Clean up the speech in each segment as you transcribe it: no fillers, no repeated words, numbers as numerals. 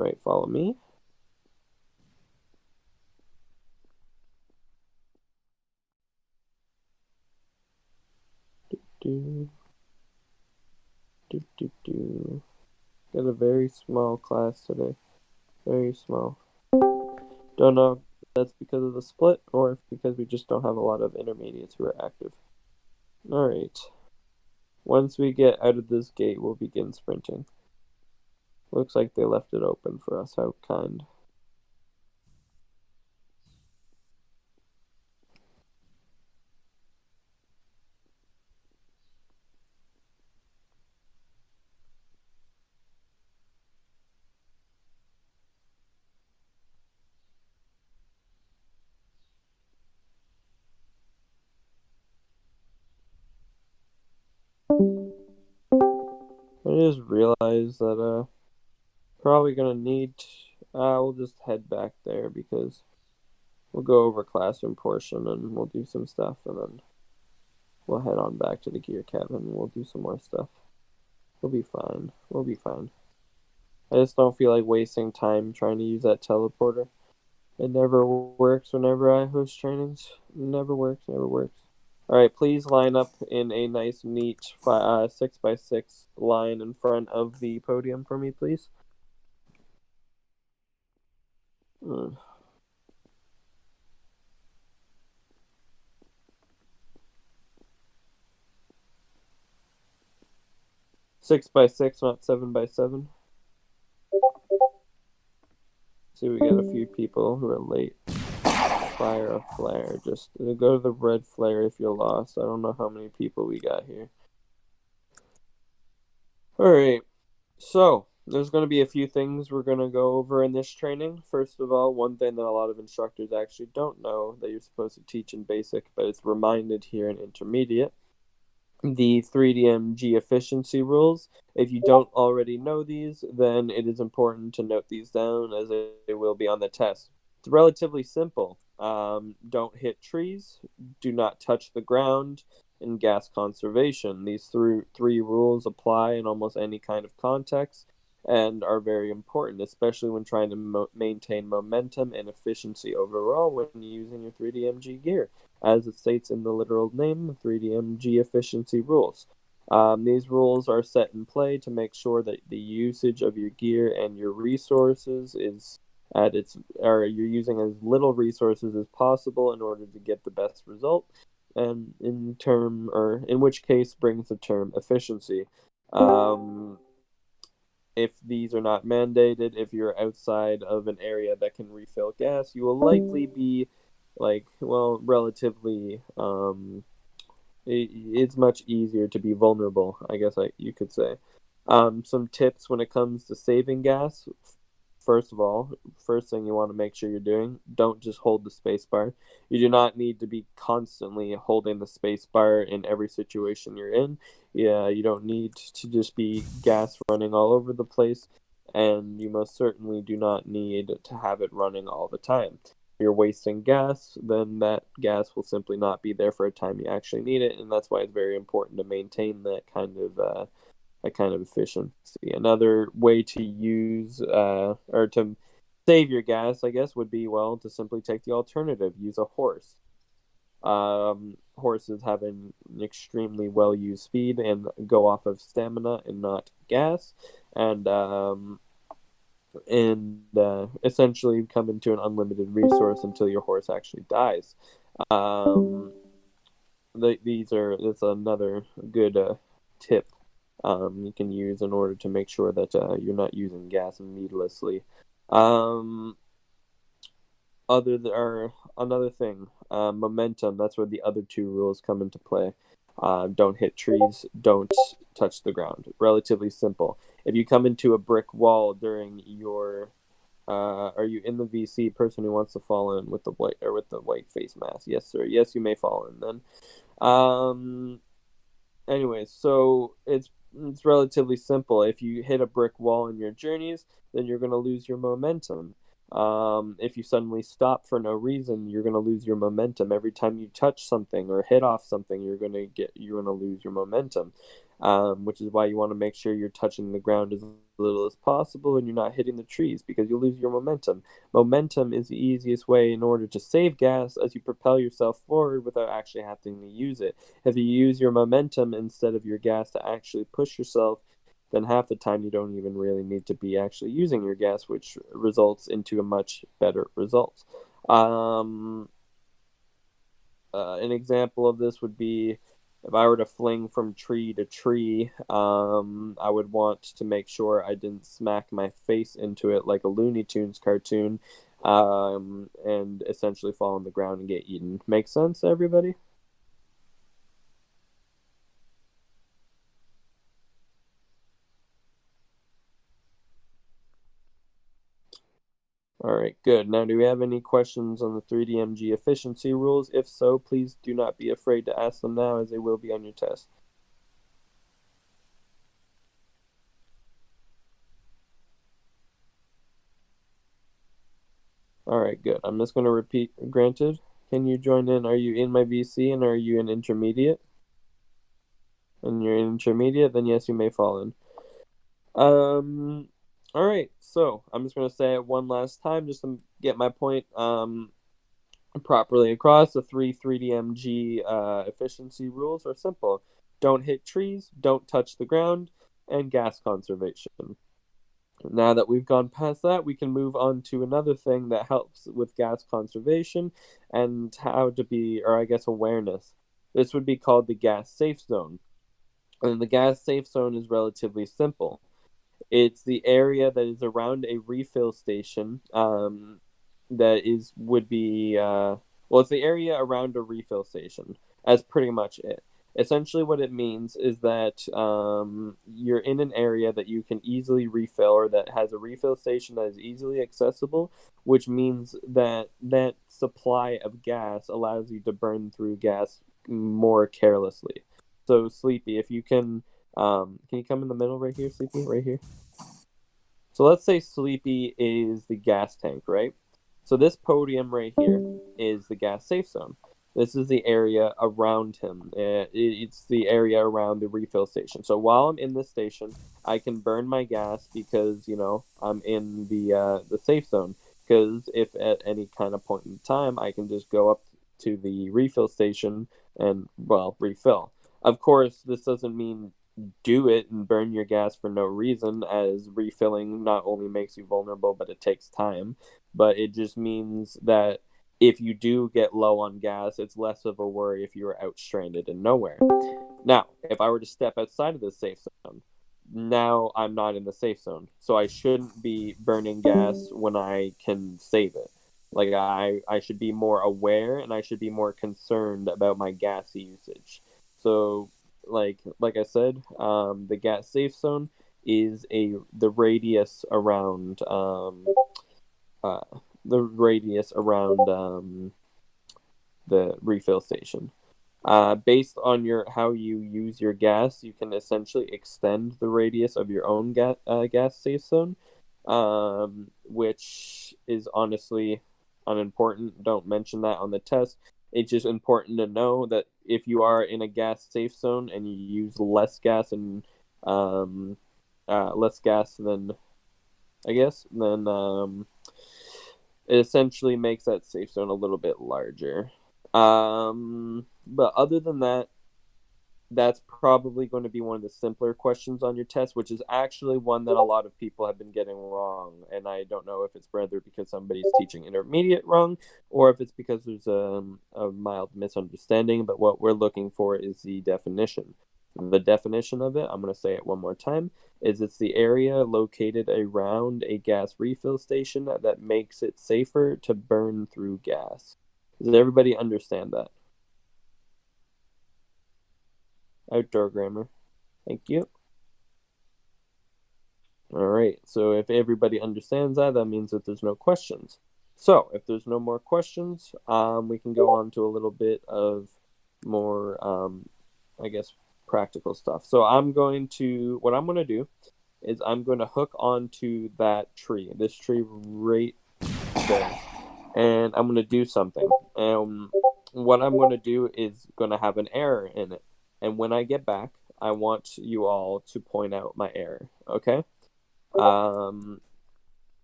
Right, follow me. Do, do. Got a very small class today. Very small. Don't know if that's because of the split or if because we just don't have a lot of intermediates who are active. Alright. Once we get out of this gate, we'll begin sprinting. Looks like they left it open for us. How kind. I just realized that probably gonna need we'll just head back there because we'll go over classroom portion and we'll do some stuff and then we'll head on back to the gear cabin and we'll do some more stuff. We'll be fine. We'll be fine. I just don't feel like wasting time trying to use that teleporter. It never works whenever I host trainings. It never works, never works. Alright, please line up in a nice, neat 6x6 line in front of the podium for me, please. 6x6, not 7x7. See, we got a few people who are late. Fire a flare. Just go to the red flare if you're lost. I don't know how many people we got here. Alright, so there's going to be a few things we're going to go over in this training. First of all, one thing that a lot of instructors actually don't know that you're supposed to teach in basic, but it's reminded here in intermediate. The 3DMG efficiency rules. If you don't already know these, then it is important to note these down as they will be on the test. It's relatively simple. Don't hit trees, do not touch the ground, and gas conservation. These three rules apply in almost any kind of context and are very important, especially when trying to maintain momentum and efficiency overall when using your 3DMG gear, as it states in the literal name, 3DMG efficiency rules. These rules are set in play to make sure that the usage of your gear and your resources is at its, or you're using as little resources as possible in order to get the best result, and in which case brings the term efficiency. If these are not mandated, if you're outside of an area that can refill gas, you will likely be relatively it's much easier to be vulnerable, I guess you could say. Some tips when it comes to saving gas. First of all, first thing you want to make sure you're doing, don't just hold the space bar. You do not need to be constantly holding the space bar in every situation you're in. Yeah, you don't need to just be gas running all over the place, and you most certainly do not need to have it running all the time. If you're wasting gas, then that gas will simply not be there for a time you actually need it, and that's why it's very important to maintain that kind of efficiency. Another way to use or to save your gas, I guess, would be to simply take the alternative. Use a horse. Horses have an extremely well used speed and go off of stamina and not gas, and essentially come into an unlimited resource until your horse actually dies. Um, that's another good tip you can use in order to make sure that you're not using gas needlessly. Um, another thing, momentum. That's where the other two rules come into play. Don't hit trees. Don't touch the ground. Relatively simple. If you come into a brick wall during your are you in the VC person who wants to fall in with the white face mask? Yes, sir. Yes, you may fall in then. Um, Anyways, so it's relatively simple. If you hit a brick wall in your journeys, then you're going to lose your momentum. If you suddenly stop for no reason, you're going to lose your momentum. Every time you touch something or hit off something, you're going to lose your momentum. which is why you want to make sure you're touching the ground as little as possible and you're not hitting the trees because you'll lose your momentum. Momentum is the easiest way in order to save gas as you propel yourself forward without actually having to use it. If you use your momentum instead of your gas to actually push yourself, then half the time you don't even really need to be actually using your gas, which results into a much better result. An example of this would be if I were to fling from tree to tree, I would want to make sure I didn't smack my face into it like a Looney Tunes cartoon, and essentially fall on the ground and get eaten. Make sense, everybody? All right, good. Now, do we have any questions on the 3DMG efficiency rules? If so, please do not be afraid to ask them now, as they will be on your test. All right, good. I'm just going to repeat. Granted, can you join in? Are you in my VC and are you an intermediate? And you're intermediate, then yes, you may fall in. All right. So I'm just gonna say it one last time, just to get my point properly across. The three 3DMG efficiency rules are simple: don't hit trees, don't touch the ground, and gas conservation. Now that we've gone past that, we can move on to another thing that helps with gas conservation and how to be, or I guess, awareness. This would be called the gas safe zone. And the gas safe zone is relatively simple. It's the area that is around a refill station. That is would be well, it's the area around a refill station. That's pretty much it. Essentially, what it means is that you're in an area that you can easily refill, or that has a refill station that is easily accessible, which means that that supply of gas allows you to burn through gas more carelessly. So, Sleepy, if you can you come in the middle right here, Sleepy, right here? So let's say Sleepy is the gas tank, right? So this podium right here is the gas safe zone. This is the area around him. It's the area around the refill station. So while I'm in this station, I can burn my gas because I'm in the safe zone. Because if at any kind of point in time, I can just go up to the refill station and refill. Of course, this doesn't mean do it and burn your gas for no reason, as refilling not only makes you vulnerable, but it takes time. But it just means that if you do get low on gas, it's less of a worry if you were out stranded in nowhere. Now, if I were to step outside of the safe zone, now I'm not in the safe zone. So I shouldn't be burning gas when I can save it. Like I should be more aware and I should be more concerned about my gas usage. So like I said, the gas safe zone is the radius around uh, the refill station. Based on your how you use your gas, you can essentially extend the radius of your own gas safe zone, which is honestly unimportant. Don't mention that on the test. It's just important to know that if you are in a gas safe zone and you use um, less gas than I guess, then it essentially makes that safe zone a little bit larger. But other than that, that's probably going to be one of the simpler questions on your test, which is actually one that a lot of people have been getting wrong. And I don't know if it's whether because somebody's teaching intermediate wrong or if it's because there's a mild misunderstanding. But what we're looking for is the definition. The definition of it, I'm going to say it one more time, is it's the area located around a gas refill station that makes it safer to burn through gas. Does everybody understand that? Outdoor grammar. Thank you. All right. So if everybody understands that, that means that there's no questions. So if there's no more questions, we can go on to a little bit of more, I guess, practical stuff. So what I'm going to do is I'm going to hook onto that tree, this tree right there, and I'm going to do something. What I'm going to do is going to have an error in it. And when I get back, I want you all to point out my error. Okay.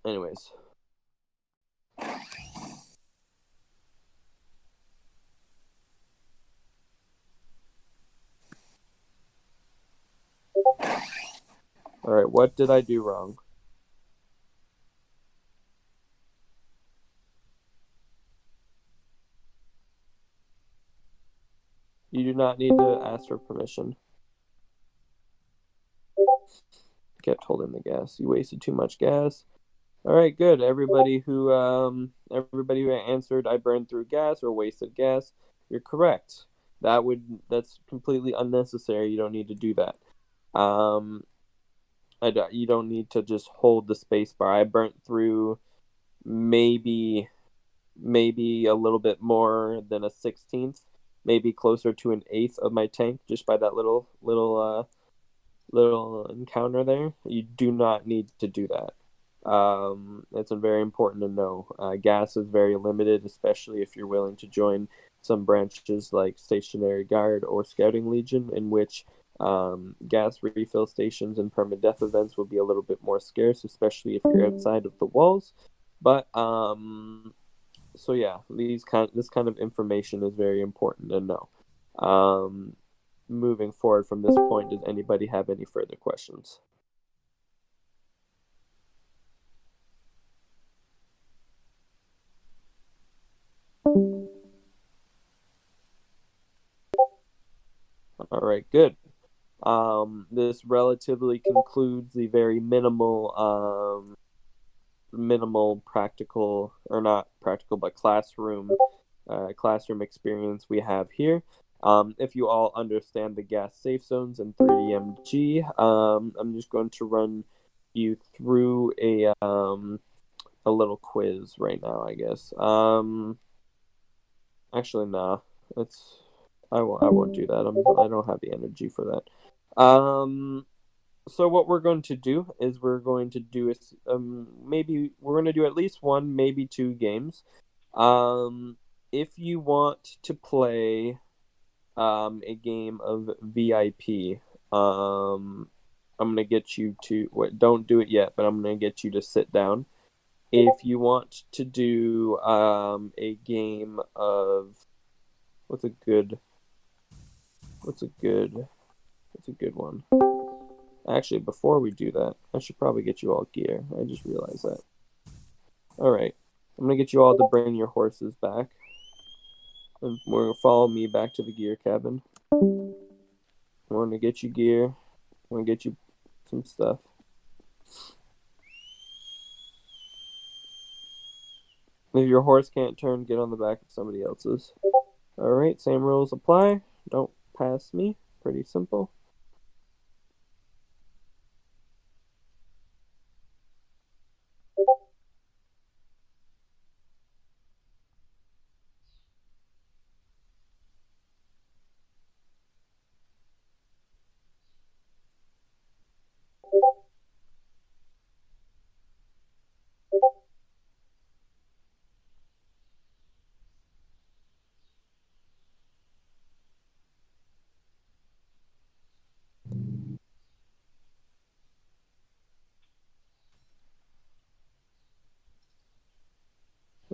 Anyways. All right, what did I do wrong? You do not need to ask for permission. Kept holding the gas. You wasted too much gas. All right, good. Everybody who answered I burned through gas or wasted gas, you're correct. That's completely unnecessary. You don't need to do that. You don't need to just hold the space bar. I burnt through maybe a little bit more than a 16th, maybe closer to an eighth of my tank just by that little encounter there. You do not need to do that. It's very important to know. Gas is very limited, especially if you're willing to join some branches like Stationary Guard or Scouting Legion, in which gas refill stations and permadeath events will be a little bit more scarce, especially if you're outside of the walls. But so yeah, this kind of information is very important to know. Moving forward from this point, does anybody have any further questions? All right, good. This relatively concludes the very minimal practical, or not practical, but classroom experience we have here. If you all understand the gas safe zones and 3DMG, I'm just going to run you through a little quiz right now, I guess. Actually, nah. I won't do that. I don't have the energy for that. So what we're going to do is we're going to do maybe we're going to do at least one, maybe two games. If you want to play a game of VIP, I'm gonna get you to don't do it yet, but I'm gonna get you to sit down. If you want to do a game of what's a good what's a good what's a good one? Actually, before we do that, I should probably get you all gear. I just realized that. All right, I'm gonna get you all to bring your horses back, and we're gonna follow me back to the gear cabin. We're gonna get you gear. We're gonna get you some stuff. If your horse can't turn, get on the back of somebody else's. All right, same rules apply. Don't pass me. Pretty simple.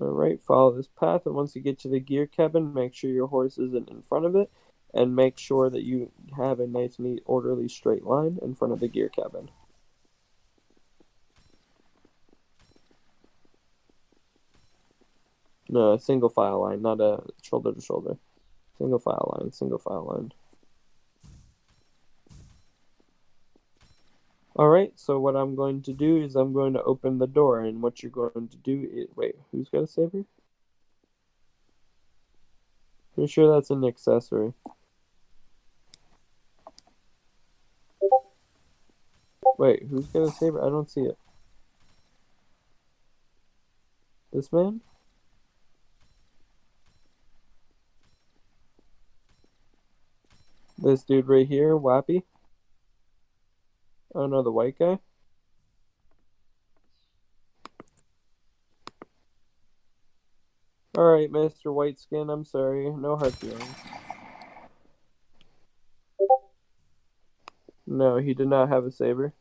All right, follow this path, and once you get to the gear cabin, make sure your horse isn't in front of it, and make sure that you have a nice, neat, orderly, straight line in front of the gear cabin. No, a single file line, not a shoulder to shoulder. Single file line, single file line. All right, so what I'm going to do is I'm going to open the door, and what you're going to do is wait, who's got a saber? Pretty sure that's an accessory. Wait, who's got a saber? I don't see it. This man? This dude right here, Wappy? Oh no, the white guy? Alright, Mr. Whiteskin, I'm sorry. No hard feelings. No, he did not have a saber.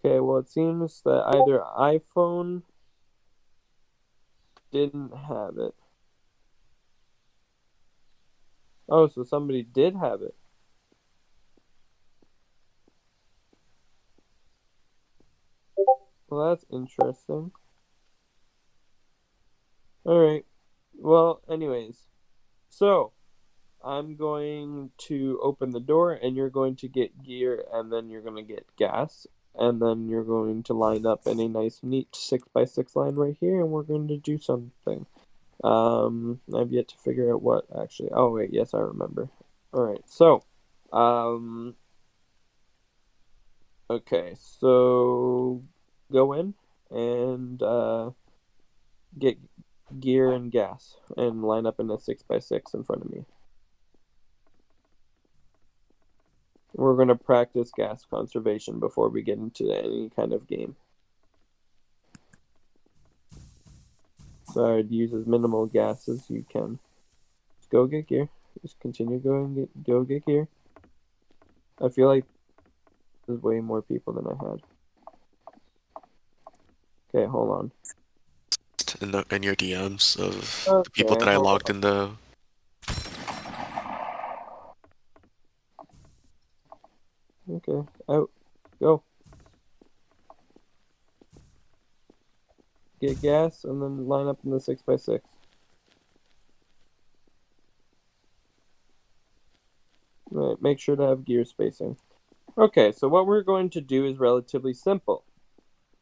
Okay, well, it seems that either iPhone didn't have it. Oh, so somebody did have it. Well, that's interesting. All right. Well, anyways, so I'm going to open the door and you're going to get gear and then you're going to get gas and then you're going to line up in a nice neat 6x6 line right here and we're going to do something. I've yet to figure out what actually. Oh wait, yes, I remember. All right. So, um okay. So go in and get gear and gas and line up in a 6x6 in front of me. We're going to practice gas conservation before we get into any kind of game. So I'd use as minimal gas as you can. Just go get gear. Just continue going. Go get gear. I feel like there's way more people than I had. Okay, hold on. In your DMs of the people Okay, that I hold logged on. in the. Okay, out. Go. Get gas and then line up in the 6x6. Right, make sure to have gear spacing. Okay, so what we're going to do is relatively simple.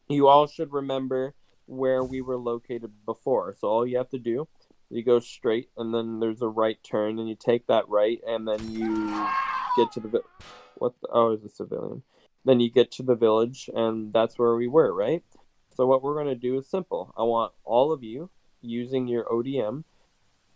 You all should remember where we were located before. So all you have to do, you go straight and then there's a right turn and you take that right and then you get to the it's a civilian. Then you get to the village and that's where we were, right? So what we're going to do is simple. I want all of you using your ODM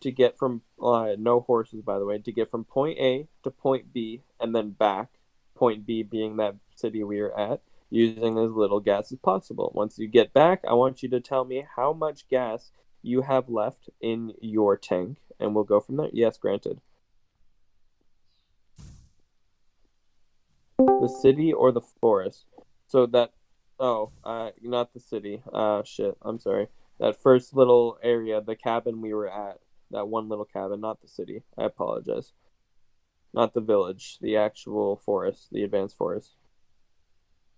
to get from no horses by the way, to get from point A to point B and then back, point B being that city we are at, using as little gas as possible. Once you get back, I want you to tell me how much gas you have left in your tank and we'll go from there. Yes, granted. The city or the forest? So that not the city. Shit, I'm sorry. That first little area, the cabin we were at, that one little cabin, not the city. I apologize. Not the village, the actual forest, the advanced forest.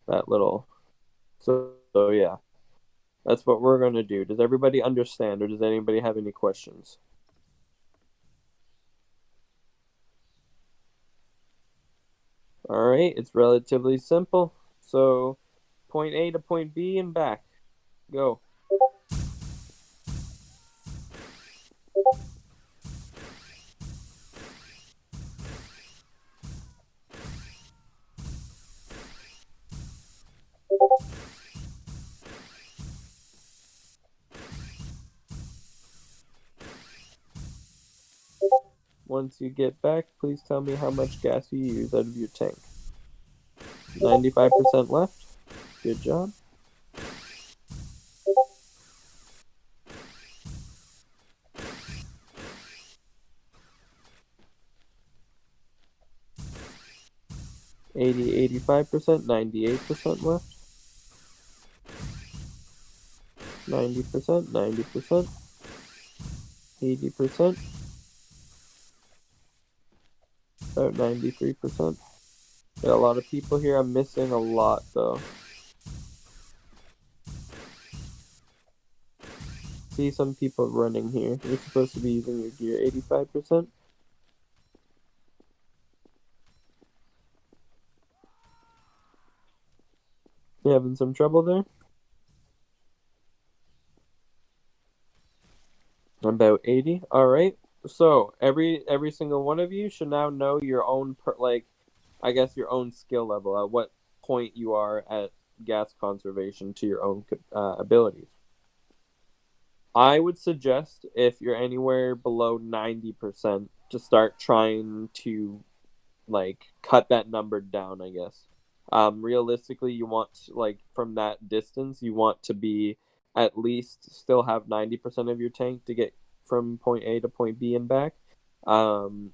That little. So yeah, that's what we're gonna do. Does everybody understand, or does anybody have any questions? All right, it's relatively simple. So, point A to point B and back. Go. Once you get back, please tell me how much gas you use out of your tank. 95% left. Good job. $80, 85%, 98% left. 90%, 90%, 80%, about 93%. Got a lot of people here. I'm missing a lot though. See some people running here. You're supposed to be using your gear 85%. You having some trouble there? About 80. All right. So every single one of you should now know your own I guess your own skill level at what point you are at gas conservation to your own abilities. I would suggest if you're anywhere below 90% to start trying to like cut that number down, I guess. Realistically, you want like from that distance, you want to be at least still have 90% of your tank to get from point A to point B and back. Um,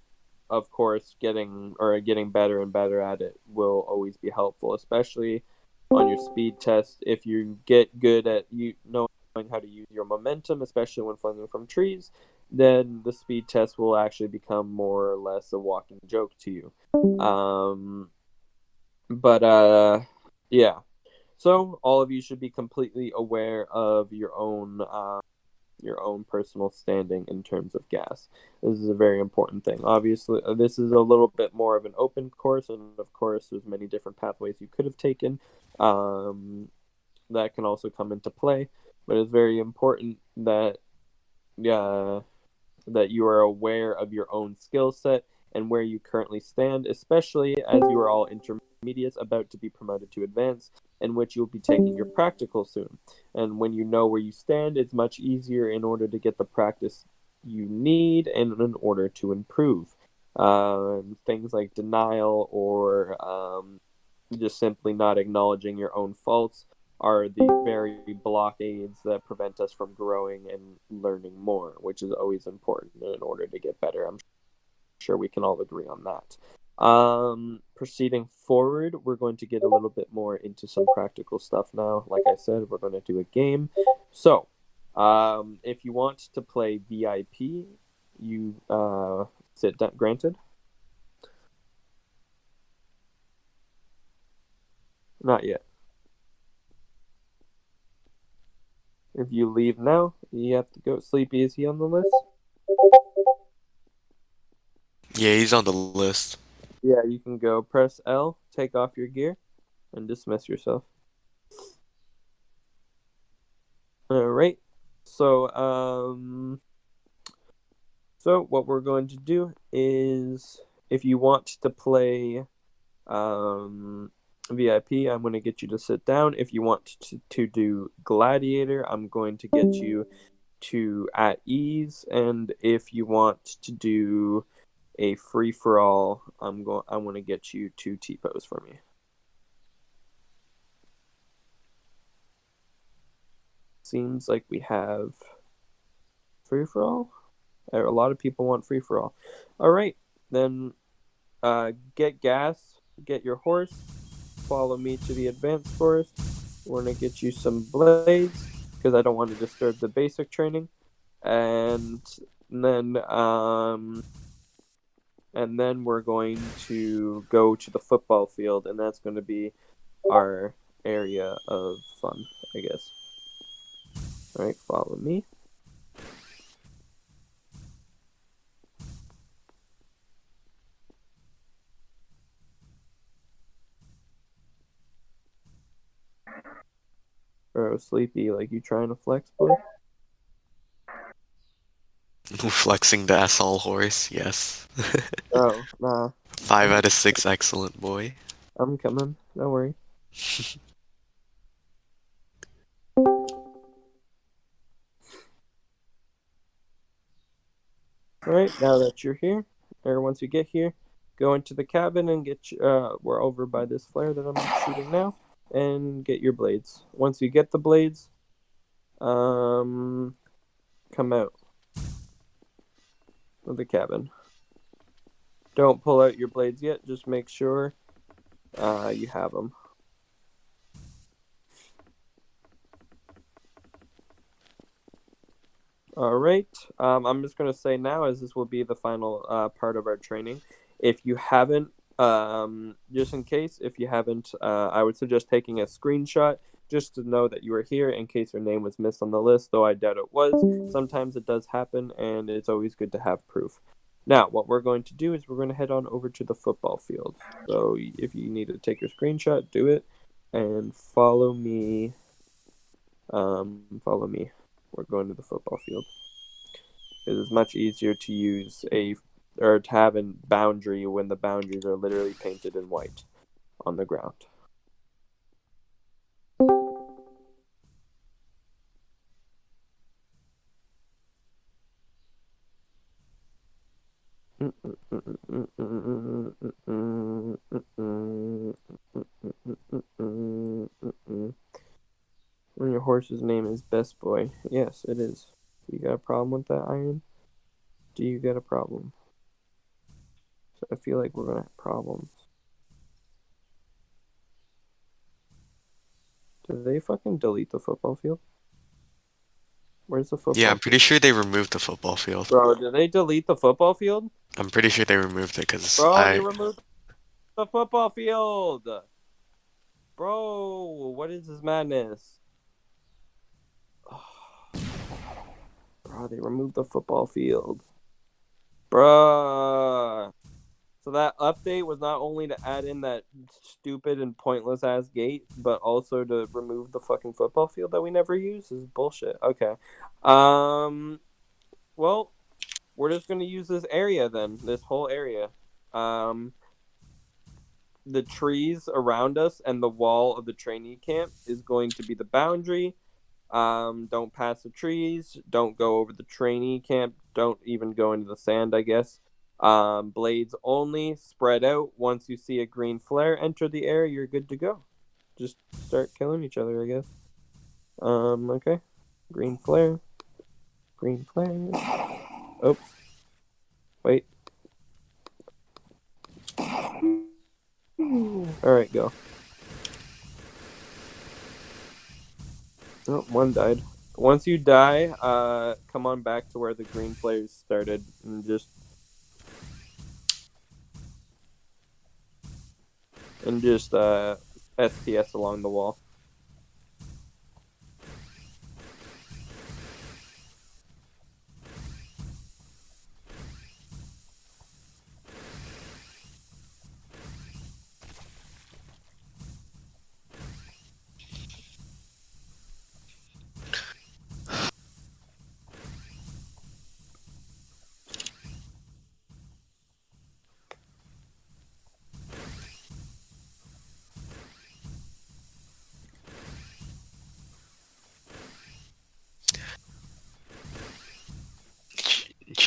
of course, getting better and better at it will always be helpful, especially on your speed test. If you get good at knowing how to use your momentum, especially when flinging from trees, then the speed test will actually become more or less a walking joke to you. But yeah. So all of you should be completely aware of your own personal standing in terms of gas. This is a very important thing. Obviously, this is a little bit more of an open course, and of course, there's many different pathways you could have taken that can also come into play. But it's very important that yeah, that you are aware of your own skill set and where you currently stand, especially as you are all intermediates about to be promoted to advanced, in which you'll be taking your practical soon. And when you know where you stand, it's much easier in order to get the practice you need and in order to improve. Things like denial or just simply not acknowledging your own faults are the very blockades that prevent us from growing and learning more, which is always important in order to get better. I'm sure we can all agree on that. Proceeding forward, we're going to get a little bit more into some practical stuff now. Like I said, we're going to do a game. So, if you want to play VIP, you sit down. Granted, not yet. If you leave now, you have to go. Sleepy, is he on the list? Yeah, he's on the list. Yeah, you can go. Press L, take off your gear, and dismiss yourself. All right. So, so what we're going to do is, if you want to play VIP, I'm going to get you to sit down. If you want to do Gladiator, I'm going to get you to at ease, and if you want to do a free for all, I want to get you two T-pose for me. Seems like we have free for all. A lot of people want free for all. All right, then get gas, get your horse, follow me to the advanced forest. We're gonna get you some blades because I don't want to disturb the basic training, and then we're going to go to the football field, and that's going to be our area of fun, I guess. All right, follow me. Bro, Sleepy, like you trying to flex, boy? Flexing the SL horse, yes. Oh, nah. 5 out of 6, excellent boy. I'm coming. Don't worry. All right, now that you're here, or once you get here, go into the cabin and get. We're over by this flare that I'm shooting now, and get your blades. Once you get the blades, come out of the cabin. Don't pull out your blades yet. Just make sure you have them. All right. I'm just going to say now, as this will be the final part of our training, if you haven't, just in case, if you haven't, I would suggest taking a screenshot just to know that you were here in case your name was missed on the list, though I doubt it was. Sometimes it does happen, and it's always good to have proof. Now, what we're going to do is we're going to head on over to the football field. So if you need to take your screenshot, do it, and follow me. Follow me. We're going to the football field. It is much easier to use or to have a boundary when the boundaries are literally painted in white on the ground. horse's name is Best Boy. Yes, it is. You got a problem with that, Iron? Do you get a problem? So I feel like we're gonna have problems. Did they fucking delete the football field? Where's the football Yeah, I'm pretty field? sure they removed the football field. Bro, did they delete the football field? I'm pretty sure they removed it because Bro, they removed the football field! Bro, what is this madness? Bro, they removed the football field. Bruh. So that update was not only to add in that stupid and pointless ass gate, but also to remove the fucking football field that we never use. This is bullshit. Okay. Well, we're just gonna use this area then. This whole area. The trees around us and the wall of the trainee camp is going to be the boundary. Don't pass the trees. Don't go over the trainee camp. Don't even go into the sand, I guess. Blades only. Spread out. Once you see a green flare enter the air, you're good to go. Just start killing each other, I guess. Okay. Green flare. Green flare. Oh. Wait. Alright, go. Oh, one died. Once you die, come on back to where the green flares started and just STS along the wall.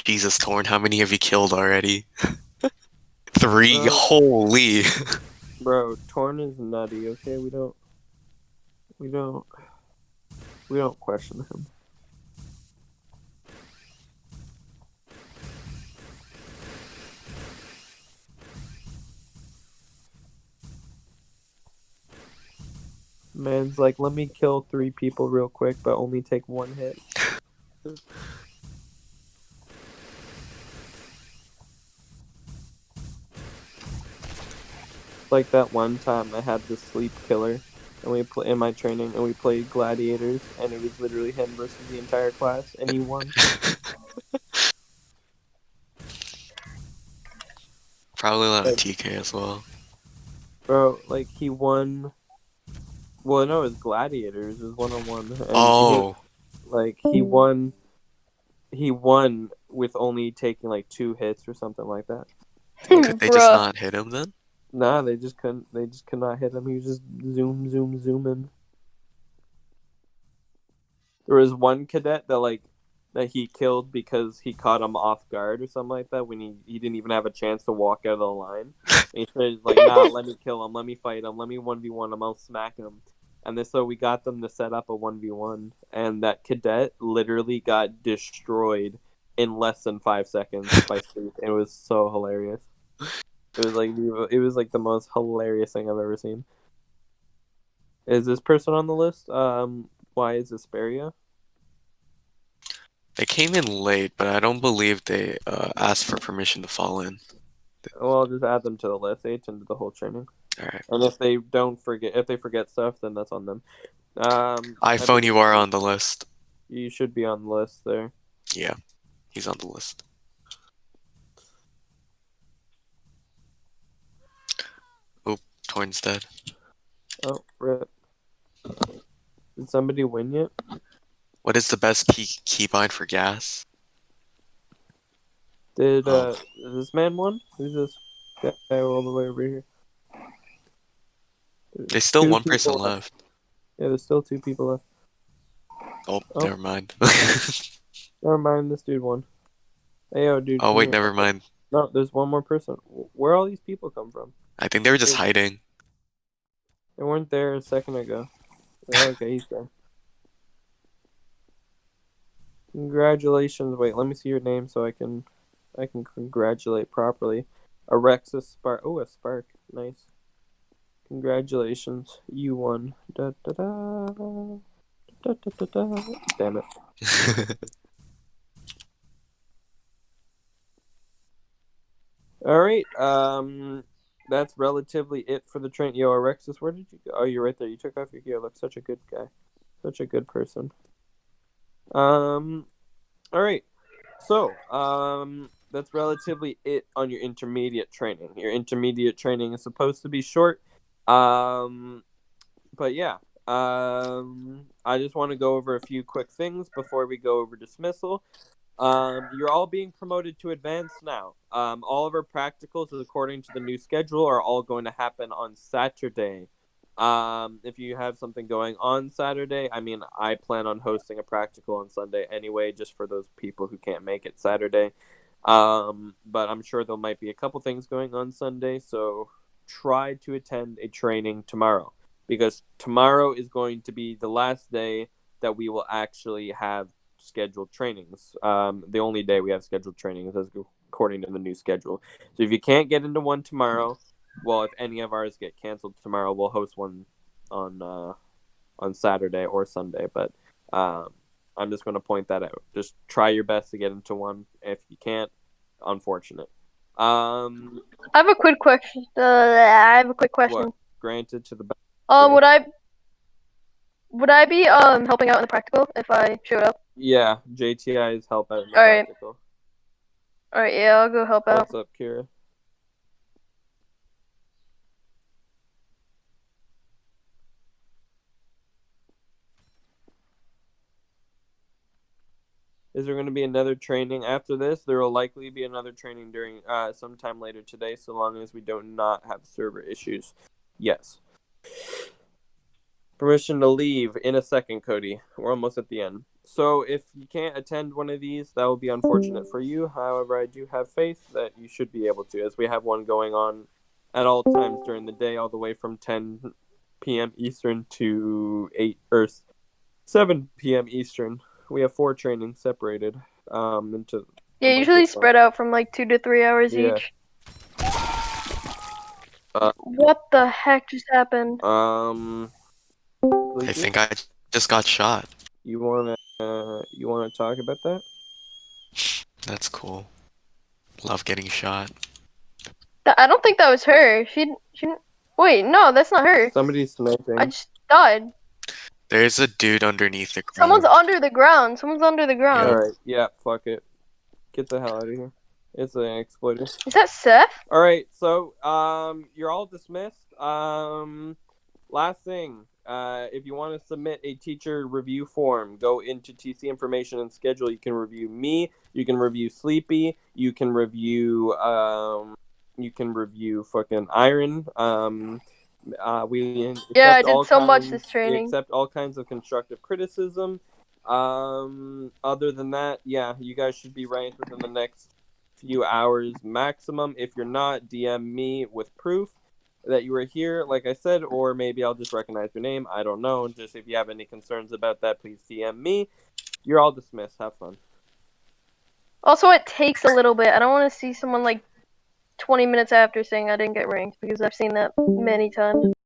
Jesus, Torn, how many have you killed already? 3? Bro, Holy. bro, Torn is nutty, okay? We don't question him. Man's like, let me kill 3 people real quick, but only take 1 hit. Like that one time I had the sleep killer, and we play in my training, and we played gladiators, and it was literally him versus the entire class, and he won. Probably a lot of TK as well. Bro, like he won. Well, no, it was gladiators. It was 1-on-1. And Oh. he won. He won with only taking like 2 hits or something like that. Could they just not hit him then? Nah, they just couldn't. They just could not hit him. He was just zooming. There was one cadet that he killed because he caught him off guard or something like that when he didn't even have a chance to walk out of the line. And he said like, nah, let me kill him, let me fight him, let me 1v1 him, I'll smack him. And so we got them to set up a 1v1, and that cadet literally got destroyed in less than 5 seconds by Sleep. It was so hilarious. It was like the most hilarious thing I've ever seen. Is this person on the list? Why is Asperia? They came in late, but I don't believe they asked for permission to fall in. Well, I'll just add them to the list. They attended the whole training. Alright. And if they forget stuff, then that's on them. iPhone, you are on the list. You should be on the list there. Yeah, he's on the list. Oh, Torn's dead. Oh, rip. Did somebody win yet? What is the best keybind for gas? Did this man won? Who's this guy all the way over here? There's still 2 one person people left. Yeah, there's still 2 people left. Oh, never mind. Never mind, this dude won. Hey, yo, dude. Oh, wait, here. never mind. No, there's one more person. Where all these people come from? I think they were just hiding. They weren't there a second ago. Oh, okay, he's there. Congratulations. Wait, let me see your name so I can congratulate properly. Arexis Spark. Oh, a Spark. Nice. Congratulations. You won. Da, da, da. Da, da, da, da. Damn it. All right. That's relatively it for the train. Yo, Arexis, where did you go? Oh, you're right there. You took off your gear. Look, such a good guy. Such a good person. All right. So, that's relatively it on your intermediate training. Your intermediate training is supposed to be short. But yeah. I just want to go over a few quick things before we go over dismissal. You're all being promoted to advanced now. All of our practicals, according to the new schedule, are all going to happen on Saturday. If you have something going on Saturday, I mean, I plan on hosting a practical on Sunday anyway, just for those people who can't make it Saturday. But I'm sure there might be a couple things going on Sunday, so try to attend a training tomorrow, because tomorrow is going to be the last day that we will actually have scheduled trainings. The only day we have scheduled trainings is according to the new schedule. So if you can't get into one tomorrow, well, if any of ours get canceled tomorrow, we'll host one on Saturday or Sunday. But I'm just going to point that out. Just try your best to get into one. If you can't, unfortunate. I have a quick question. What? Granted to the best. Would I be helping out in the practical if I showed up? Yeah, JTI is help out in the Alright. practical. Alright, yeah, I'll go help out. What's up, Kira? Is there going to be another training after this? There will likely be another training during sometime later today, so long as we do not have server issues. Yes. Permission to leave in a second, Cody. We're almost at the end. So if you can't attend one of these, that will be unfortunate for you. However, I do have faith that you should be able to, as we have one going on at all times during the day, all the way from 10 p.m. Eastern to 7 p.m. Eastern. We have 4 trainings separated into. Yeah, usually spread out from like 2 to 3 hours each. What the heck just happened? I think I just got shot. You wanna talk about that? That's cool. Love getting shot. I don't think that was her. She. Wait, no, that's not her. Somebody's sniping. I just died. There's a dude underneath the ground. Someone's under the ground. All right, yeah, fuck it. Get the hell out of here. It's an exploiter. Is that Seth? All right, so you're all dismissed. Last thing, if you want to submit a teacher review form, go into TC information and schedule. You can review me. You can review Sleepy. You can review fucking Iron. I did so much this training. We accept all kinds of constructive criticism. Other than that, yeah, you guys should be ranked within the next few hours maximum. If you're not, DM me with proof that you were here, like I said, or maybe I'll just recognize your name. I don't know. Just if you have any concerns about that, please DM me. You're all dismissed. Have fun. Also, it takes a little bit. I don't want to see someone like 20 minutes after saying I didn't get ranked, because I've seen that many times.